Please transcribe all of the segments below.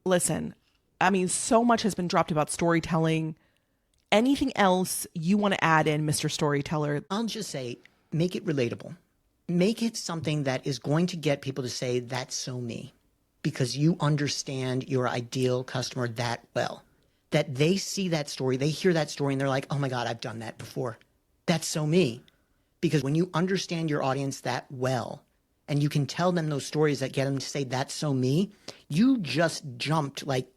listen, I mean, so much has been dropped about storytelling. Anything else you want to add in, Mr. Storyteller? I'll just say, make it relatable. Make it something that is going to get people to say, that's so me, because you understand your ideal customer that well, that they see that story, they hear that story, and they're like, oh my God, I've done that before. That's so me. Because when you understand your audience that well, and you can tell them those stories that get them to say, that's so me, you just jumped like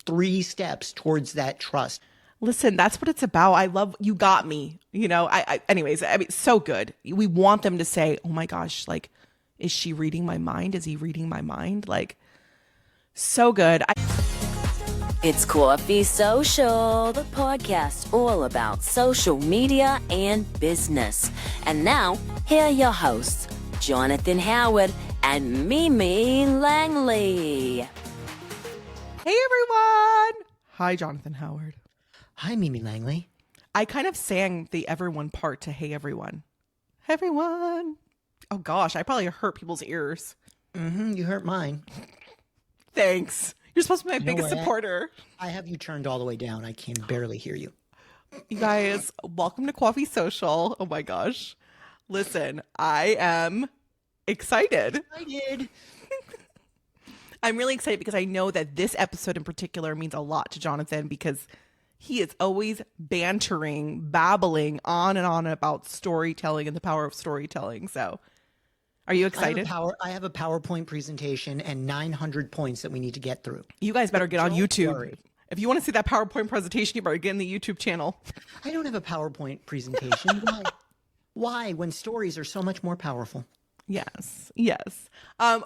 3 steps towards that trust. Listen, that's what it's about. I love, you got me. You know, anyways, I mean, so good. We want them to say, oh my gosh, like, is she reading my mind? Is he reading my mind? Like, so good. It's Coffee Social, the podcast all about social media and business. And now, here are your hosts, Jonathan Howard and Mimi Langley. Hey, everyone. Hi, Jonathan Howard. Hi, Mimi Langley. I kind of sang the everyone part to Hey, everyone. Hey, everyone. Oh, gosh, I probably hurt people's ears. You hurt mine. Thanks. You're supposed to be my biggest supporter. I have you turned all the way down. I can barely hear you. You guys, welcome to Coffee Social. Oh my gosh. Listen, I am excited. I'm really excited because I know that this episode in particular means a lot to Jonathan because he is always bantering, babbling on and on about storytelling and the power of storytelling. So are you excited? I have a PowerPoint presentation and 900 points that we need to get through. You guys better get on YouTube. Worry. If you want to see that PowerPoint presentation, you better get in the YouTube channel. I don't have a PowerPoint presentation. Why? Why? When stories are so much more powerful. Yes.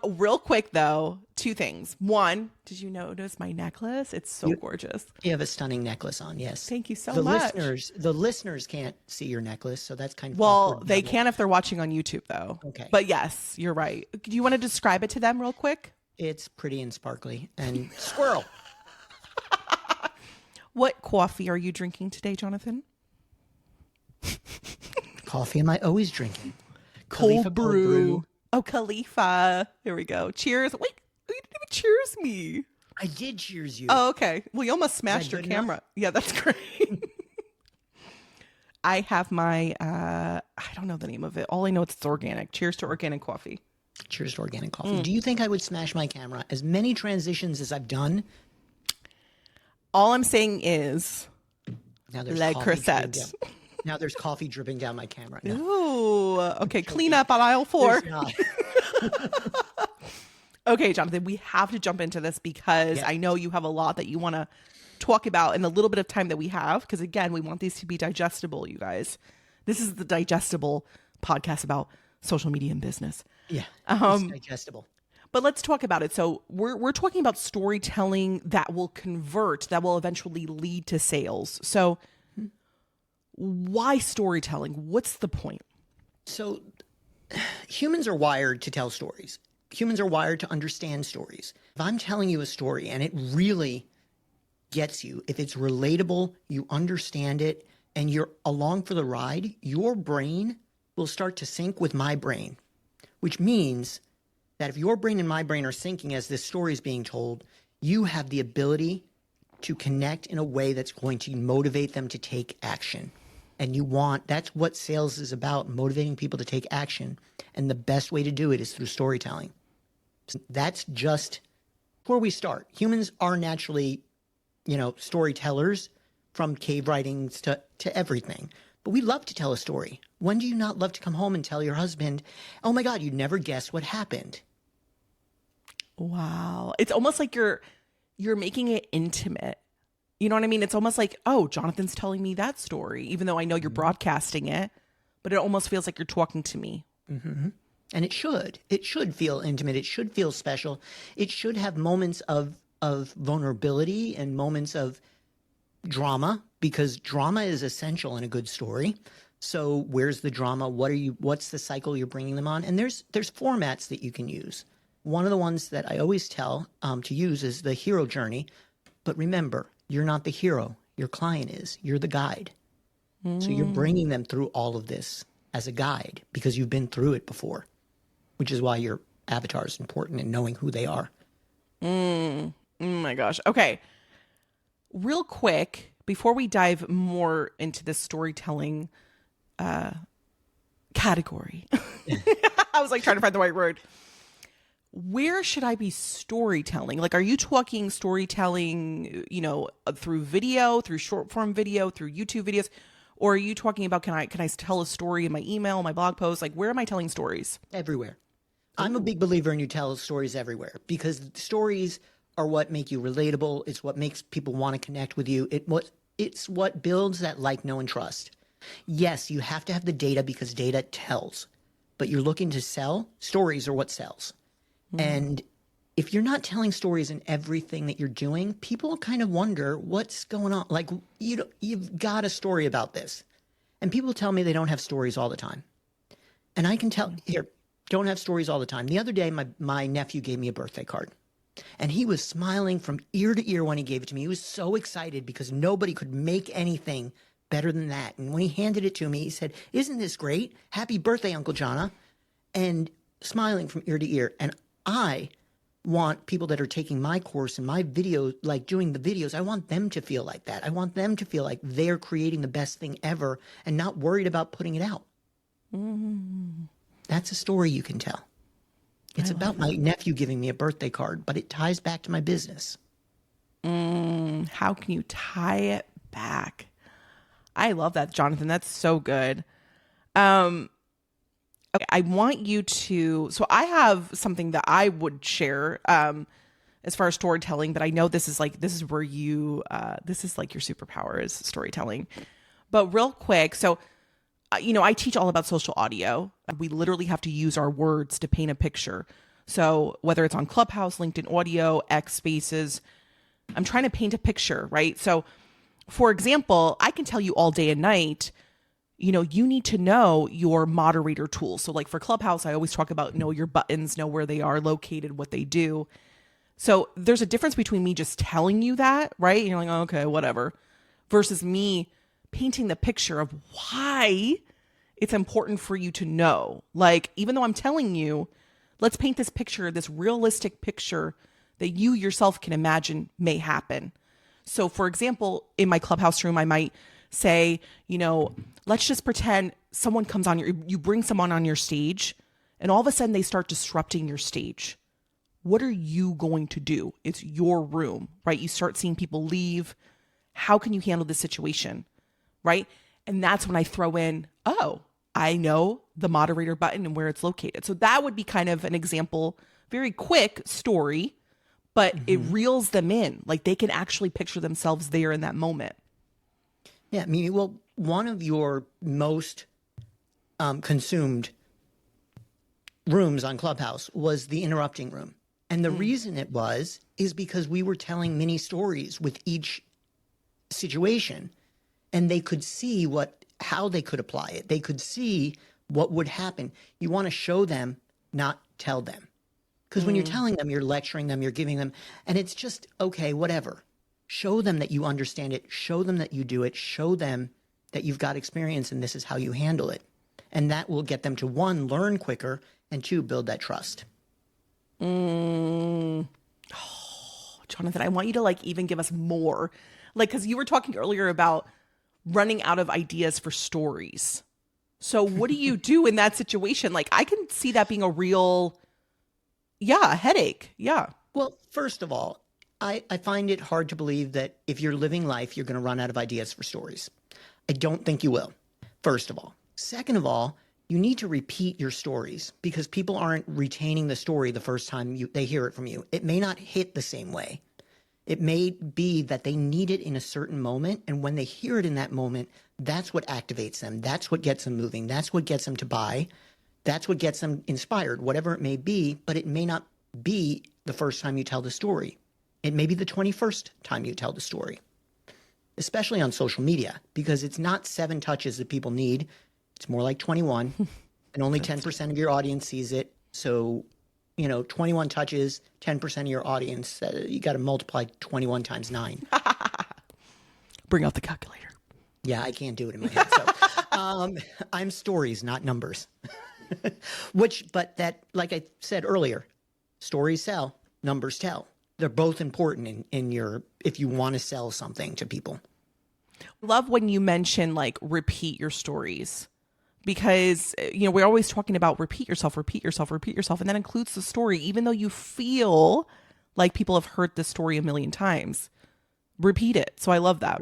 Real quick though, 2 things. One, did you notice my necklace? It's so gorgeous. You have a stunning necklace on. Yes. Thank you so much. The listeners can't see your necklace, so that's kind of well. They can if they're watching on YouTube though. Okay. But yes, you're right. Do you want to describe it to them real quick? It's pretty and sparkly and squirrel. What coffee are you drinking today, Jonathan? Coffee am I always drinking? Cold brew. Oh, Khalifa. Here we go. Cheers. Wait, you didn't even cheers me. I did cheers you. Oh, okay. Well, you almost smashed your camera. Enough? Yeah, that's great. I have my, I don't know the name of it. All I know it's organic. Cheers to organic coffee. Cheers to organic coffee. Do you think I would smash my camera? As many transitions as I've done. All I'm saying is, now there's Le Creuset. Now there's coffee dripping down my camera. No. Ooh, okay. Clean up on aisle 4. Okay, Jonathan, we have to jump into this because I know you have a lot that you want to talk about in the little bit of time that we have. Because again, we want these to be digestible, you guys. This is the digestible podcast about social media and business. Yeah, it's digestible. But let's talk about it. So we're talking about storytelling that will convert, that will eventually lead to sales. So why storytelling? What's the point? So humans are wired to tell stories. Humans are wired to understand stories. If I'm telling you a story and it really gets you, if it's relatable, you understand it, and you're along for the ride, your brain will start to sync with my brain, which means that if your brain and my brain are syncing as this story is being told, you have the ability to connect in a way that's going to motivate them to take action. And that's what sales is about, motivating people to take action. And the best way to do it is through storytelling. That's just where we start. Humans are naturally, storytellers, from cave writings to everything. But we love to tell a story. When do you not love to come home and tell your husband, oh my God, you'd never guess what happened? Wow. It's almost like you're making it intimate. You know what I mean? It's almost like, oh, Jonathan's telling me that story, even though I know you're broadcasting it, but it almost feels like you're talking to me. Mm-hmm. And it should. It should feel intimate. It should feel special. It should have moments of vulnerability and moments of drama, because drama is essential in a good story. So where's the drama? What's the cycle you're bringing them on? And there's formats that you can use. One of the ones that I always tell to use is the hero journey. But remember, you're not the hero. Your client is. You're the guide. So you're bringing them through all of this as a guide because you've been through it before, which is why your avatar is important and knowing who they are. Oh my gosh. Okay. Real quick, before we dive more into the storytelling category, I was like trying to find the right word. Where should I be storytelling? Like, are you talking storytelling, through video, through short form video, through YouTube videos? Or are you talking about, can I tell a story in my email, my blog post? Like, where am I telling stories? Everywhere. I'm a big believer in you tell stories everywhere, because stories are what make you relatable. It's what makes people want to connect with you. It's what builds that like, know, and trust. Yes, you have to have the data because data tells, but you're looking to sell. Stories are what sells. And if you're not telling stories in everything that you're doing, people kind of wonder what's going on. Like, you've got a story about this. And people tell me they don't have stories all the time. And I can tell, here, don't have stories all the time. The other day, my nephew gave me a birthday card. And he was smiling from ear to ear when he gave it to me. He was so excited because nobody could make anything better than that. And when he handed it to me, he said, "Isn't this great? Happy birthday, Uncle Jonna." And smiling from ear to ear. And I want people that are taking my course and my video, like doing the videos, I want them to feel like that. I want them to feel like they're creating the best thing ever and not worried about putting it out. That's a story you can tell. It's about my nephew giving me a birthday card, but it ties back to my business. How can you tie it back? I love that, Jonathan. That's so good. Okay, I want you to, so I have something that I would share as far as storytelling, but I know this is where you, this is like your superpower is storytelling. But real quick, so, I teach all about social audio. We literally have to use our words to paint a picture. So whether it's on Clubhouse, LinkedIn Audio, X Spaces, I'm trying to paint a picture, right? So for example, I can tell you all day and night, you need to know your moderator tools. So like for Clubhouse, I always talk about know your buttons, know where they are located, what they do. So there's a difference between me just telling you that, right? And you're like, oh, okay, whatever, versus me painting the picture of why it's important for you to know. Like, even though I'm telling you, let's paint this picture, this realistic picture that you yourself can imagine may happen. So for example, in my Clubhouse room, I might say, let's just pretend someone comes on you bring someone on your stage and all of a sudden they start disrupting your stage. What are you going to do? It's your room, right? You start seeing people leave. How can you handle this situation, right? And that's when I throw in, oh, I know the moderator button and where it's located. So that would be kind of an example, very quick story, but it reels them in. Like they can actually picture themselves there in that moment. Yeah, Mimi, well, one of your most consumed rooms on Clubhouse was the interrupting room. And the reason it is because we were telling mini stories with each situation, and they could see how they could apply it. They could see what would happen. You want to show them, not tell them. Because when you're telling them, you're lecturing them, you're giving them, and it's just, okay, whatever. Show them that you understand it. Show them that you do it. Show them that you've got experience and this is how you handle it. And that will get them to, one, learn quicker, and two, build that trust. Oh, Jonathan, I want you to even give us more. Because you were talking earlier about running out of ideas for stories. So what do you do in that situation? I can see that being a real, headache. Yeah. Well, first of all, I find it hard to believe that if you're living life, you're going to run out of ideas for stories. I don't think you will, first of all. Second of all, you need to repeat your stories because people aren't retaining the story the first time they hear it from you. It may not hit the same way. It may be that they need it in a certain moment, and when they hear it in that moment, that's what activates them. That's what gets them moving. That's what gets them to buy. That's what gets them inspired, whatever it may be, but it may not be the first time you tell the story. It may be the 21st time you tell the story, especially on social media, because it's not 7 touches that people need. It's more like 21, and only 10% of your audience sees it. So, 21 touches, 10% of your audience, you got to multiply 21 times 9. Bring out the calculator. Yeah, I can't do it in my head. So I'm stories, not numbers. But that, like I said earlier, stories sell, numbers tell. They're both important in your, if you want to sell something to people. Love when you mention like repeat your stories, because we're always talking about repeat yourself, repeat yourself, repeat yourself, and that includes the story, even though you feel like people have heard this story a million times. Repeat it. So I love that.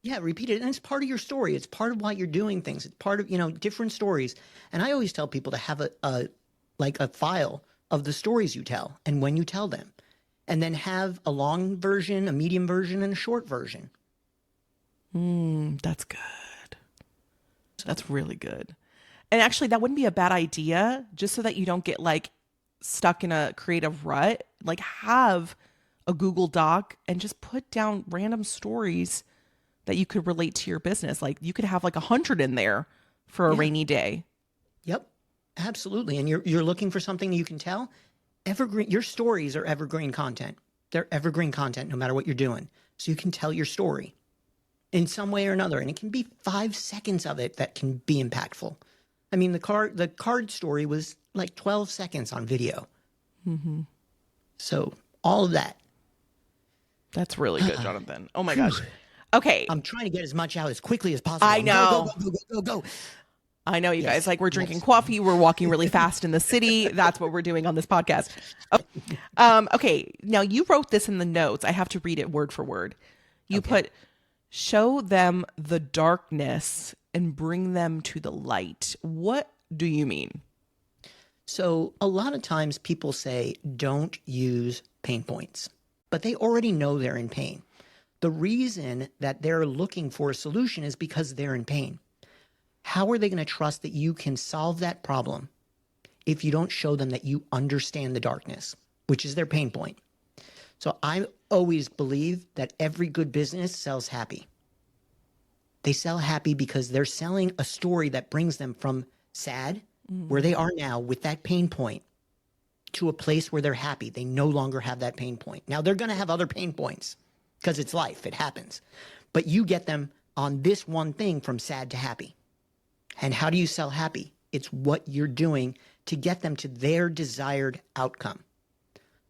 Yeah, repeat it. And it's part of your story. It's part of why you're doing things. It's part of, different stories. And I always tell people to have a file of the stories you tell and when you tell them. And then have a long version, a medium version, and a short version. That's good. That's really good. And actually, that wouldn't be a bad idea, just so that you don't get like stuck in a creative rut. Like have a Google Doc and just put down random stories that you could relate to your business. Like you could have like 100 in there for a rainy day. Yep, absolutely. And you're looking for something you can tell. Evergreen. Your stories are evergreen content. They're evergreen content no matter what you're doing. So you can tell your story in some way or another. And it can be 5 seconds of it that can be impactful. I mean, the card story was like 12 seconds on video. Mm-hmm. So all of that. That's really good, Jonathan. Oh my gosh. Okay. I'm trying to get as much out as quickly as possible. I know. Go. I know, you guys. Like, we're drinking coffee. We're walking really fast in the city. That's what we're doing on this podcast. Okay. Now, you wrote this in the notes. I have to read it word for word. You put, show them the darkness and bring them to the light. What do you mean? So a lot of times people say, don't use pain points, but they already know they're in pain. The reason that they're looking for a solution is because they're in pain. How are they going to trust that you can solve that problem if you don't show them that you understand the darkness, which is their pain point? So I always believe that every good business sells happy. They sell happy because they're selling a story that brings them from sad, where they are now with that pain point, to a place where they're happy. They no longer have that pain point. Now they're going to have other pain points because it's life. It happens. But you get them on this one thing from sad to happy. And how do you sell happy? It's what you're doing to get them to their desired outcome.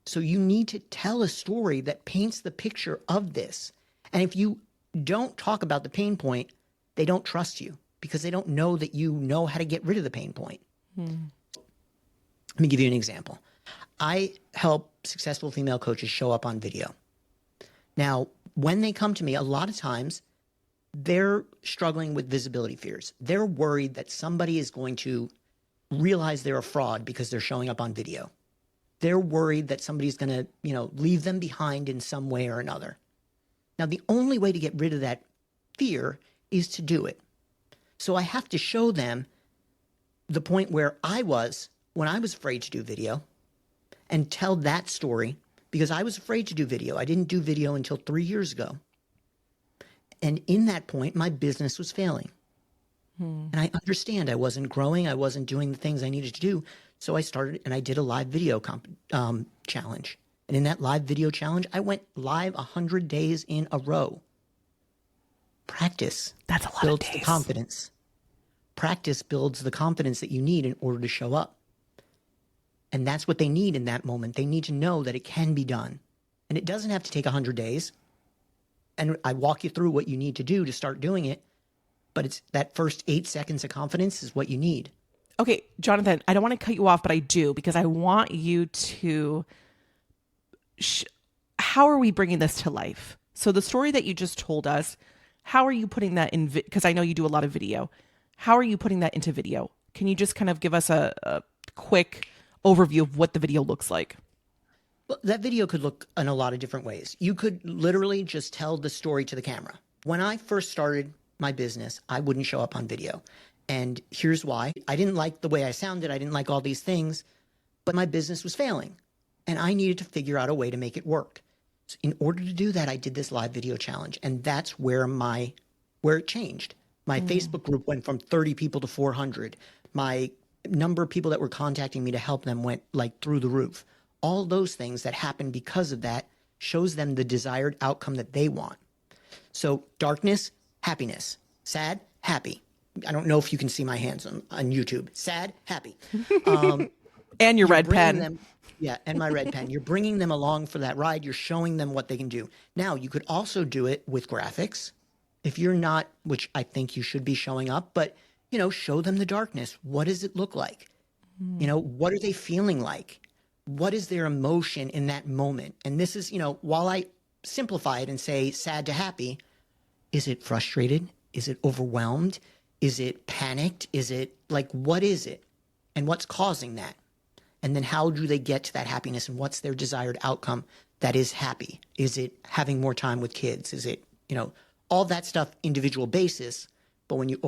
So you need to tell a story that paints the picture of this. And if you don't talk about the pain point, they don't trust you because they don't know that you know how to get rid of the pain point. Let me give you an example. I help successful female coaches show up on video. Now, when they come to me, a lot of times they're struggling with visibility fears. They're worried that somebody is going to realize they're a fraud because they're showing up on video. They're worried that somebody's going to, leave them behind in some way or another. Now, the only way to get rid of that fear is to do it. So I have to show them the point where I was when I was afraid to do video and tell that story, because I was afraid to do video. I didn't do video until 3 years ago. And in that point, my business was failing. And I understand I wasn't growing. I wasn't doing the things I needed to do. So I started and I did a live video challenge. And in that live video challenge, I went live 100 days in a row. Practice. That's a lot builds of days. The confidence. Practice builds the confidence that you need in order to show up. And that's what they need in that moment. They need to know that it can be done. And it doesn't have to take 100 days. And I walk you through what you need to do to start doing it. But it's that first 8 seconds of confidence is what you need. Okay, Jonathan, I don't want to cut you off, but I do, because I want you to, how are we bringing this to life? So the story that you just told us, how are you putting that in, because I know you do a lot of video. How are you putting that into video? Can you just kind of give us a quick overview of what the video looks like? Well, that video could look in a lot of different ways. You could literally just tell the story to the camera. When I first started my business, I wouldn't show up on video. And here's why. I didn't like the way I sounded. I didn't like all these things, but my business was failing. And I needed to figure out a way to make it work. So in order to do that, I did this live video challenge. And that's where it changed. My Facebook group went from 30 people to 400. My number of people that were contacting me to help them went like through the roof. All those things that happened because of that shows them the desired outcome that they want. So darkness, happiness. Sad, happy. I don't know if you can see my hands on YouTube. Sad, happy. And your you're red bringing pen. them- yeah, and my red pen. You're bringing them along for that ride. You're showing them what they can do. Now, you could also do it with graphics. If you're not, which I think you should be showing up, but, show them the darkness. What does it look like? What are they feeling like? What is their emotion in that moment? And this is, while I simplify it and say sad to happy, is it frustrated? Is it overwhelmed? Is it panicked? Is it what is it? And what's causing that? And then how do they get to that happiness, and what's their desired outcome that is happy? Is it having more time with kids? Is it, all that stuff, individual basis, but when you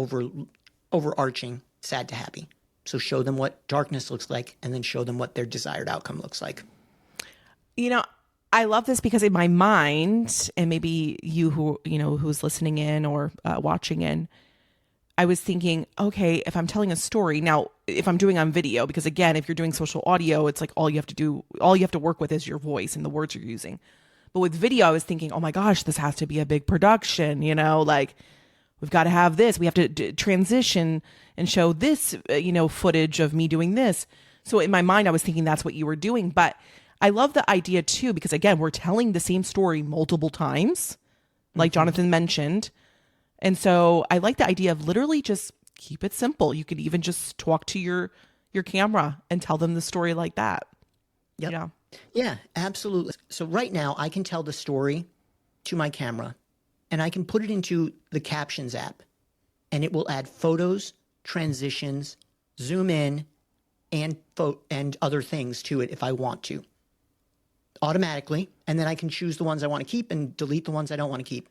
overarching, sad to happy. So show them what darkness looks like, and then show them what their desired outcome looks like. I love this because in my mind, and maybe you who's listening in or watching in, I was thinking, okay, if I'm telling a story now, if I'm doing on video, because again, if you're doing social audio, it's like all you have to work with is your voice and the words you're using. But with video, I was thinking, oh my gosh, this has to be a big production, we've got to have this. We have to transition and show this, footage of me doing this. So in my mind, I was thinking that's what you were doing. But I love the idea too, because again, we're telling the same story multiple times, like Jonathan mentioned. And so I like the idea of literally just keep it simple. You could even just talk to your camera and tell them the story like that. Yep. Yeah, absolutely. So right now I can tell the story to my camera, and I can put it into the captions app, and it will add photos, transitions, zoom in, and other things to it if I want to, automatically. And then I can choose the ones I want to keep and delete the ones I don't want to keep.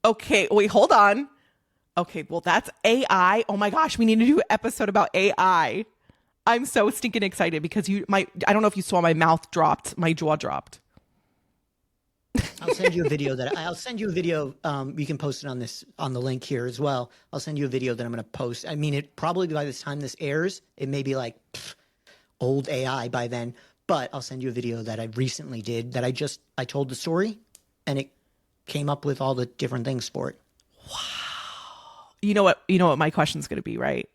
Okay, wait, hold on. Okay, well, that's AI. Oh my gosh, we need to do an episode about AI. I'm so stinking excited because I don't know if you saw my jaw dropped. I'll send you a video you can post it on the link here as well. I'll send you a video that I'm going to post. I mean, it probably by the time this airs, it may be old AI by then, but I'll send you a video that I recently did that I told the story, and it came up with all the different things for it. Wow. You know what my question's going to be, right?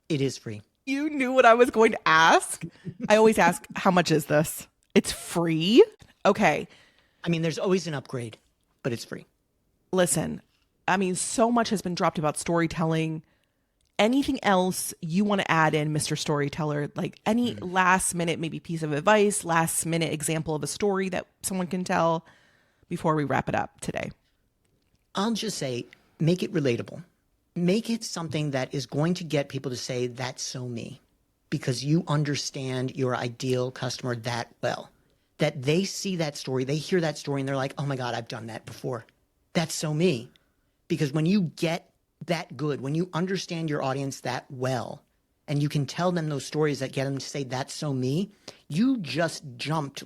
It is free. You knew what I was going to ask. I always ask, how much is this? It's free? Okay. I mean, there's always an upgrade, but it's free. Listen, I mean, so much has been dropped about storytelling. Anything else you want to add in, Mr. Storyteller? Like any last minute, maybe piece of advice, last minute example of a story that someone can tell before we wrap it up today? I'll just say, make it relatable. Make it something that is going to get people to say, that's so me, because you understand your ideal customer that well, that they see that story, they hear that story, and they're like, oh my God, I've done that before. That's so me. Because when you get that good, when you understand your audience that well, and you can tell them those stories that get them to say, that's so me, you just jumped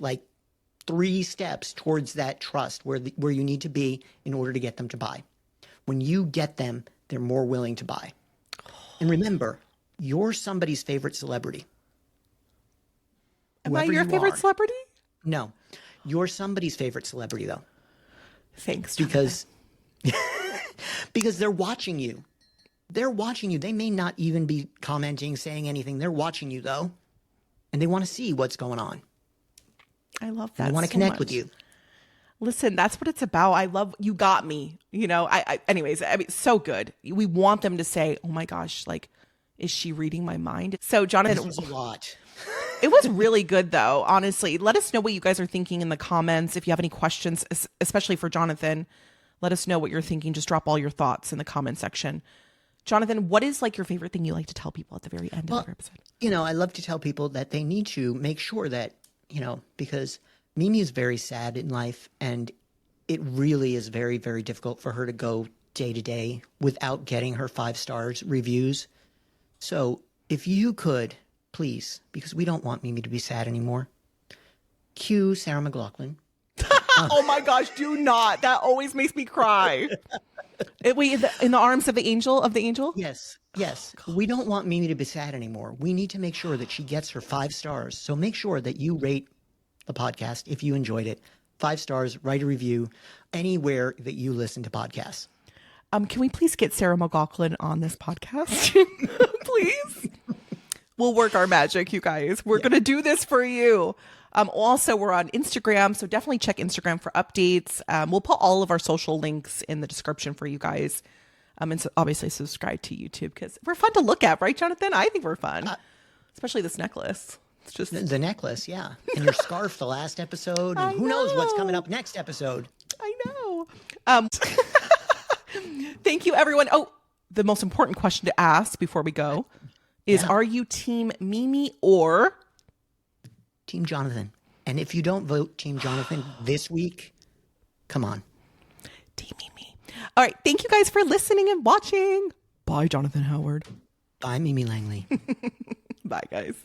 3 steps towards that trust where you need to be in order to get them to buy. When you get them, they're more willing to buy. And remember, you're somebody's favorite celebrity. Am I your favorite celebrity? No, you're somebody's favorite celebrity, though. Thanks, because they're watching you. They're watching you. They may not even be commenting, saying anything. They're watching you, though, and they want to see what's going on. I love that. They want to connect with you. Listen, that's what it's about. I love, you got me, anyways, I mean, so good. We want them to say, oh my gosh, is she reading my mind? So Jonathan, this was a lot. It was really good though. Honestly, let us know what you guys are thinking in the comments. If you have any questions, especially for Jonathan, let us know what you're thinking. Just drop all your thoughts in the comment section. Jonathan, what is your favorite thing you like to tell people at the very end of our episode? I love to tell people that they need to make sure that, because Mimi is very sad in life, and it really is very, very difficult for her to go day to day without getting her 5 stars reviews. So if you could, please, because we don't want Mimi to be sad anymore, cue Sarah McLachlan. Oh my gosh, do not. That always makes me cry. Wait, in the arms of the angel? Yes. We don't want Mimi to be sad anymore. We need to make sure that she gets her 5 stars. So make sure that you rate the podcast if you enjoyed it. 5 stars, write a review anywhere that you listen to podcasts. Can we please get Sarah McLachlan on this podcast? Please. We'll work our magic, you guys. We're going to do this for you. Also, we're on Instagram, so definitely check Instagram for updates. We'll put all of our social links in the description for you guys. And so obviously subscribe to YouTube because we're fun to look at, right, Jonathan? I think we're fun, especially this necklace. It's just the necklace, yeah, and your scarf the last episode, and who knows what's coming up next episode. I know. Thank you, everyone. Oh, the most important question to ask before we go is: Are you Team Mimi or Team Jonathan? And if you don't vote Team Jonathan this week, come on, Team Mimi. All right. Thank you guys for listening and watching. Bye, Jonathan Howard. Bye, Mimi Langley. Bye, guys.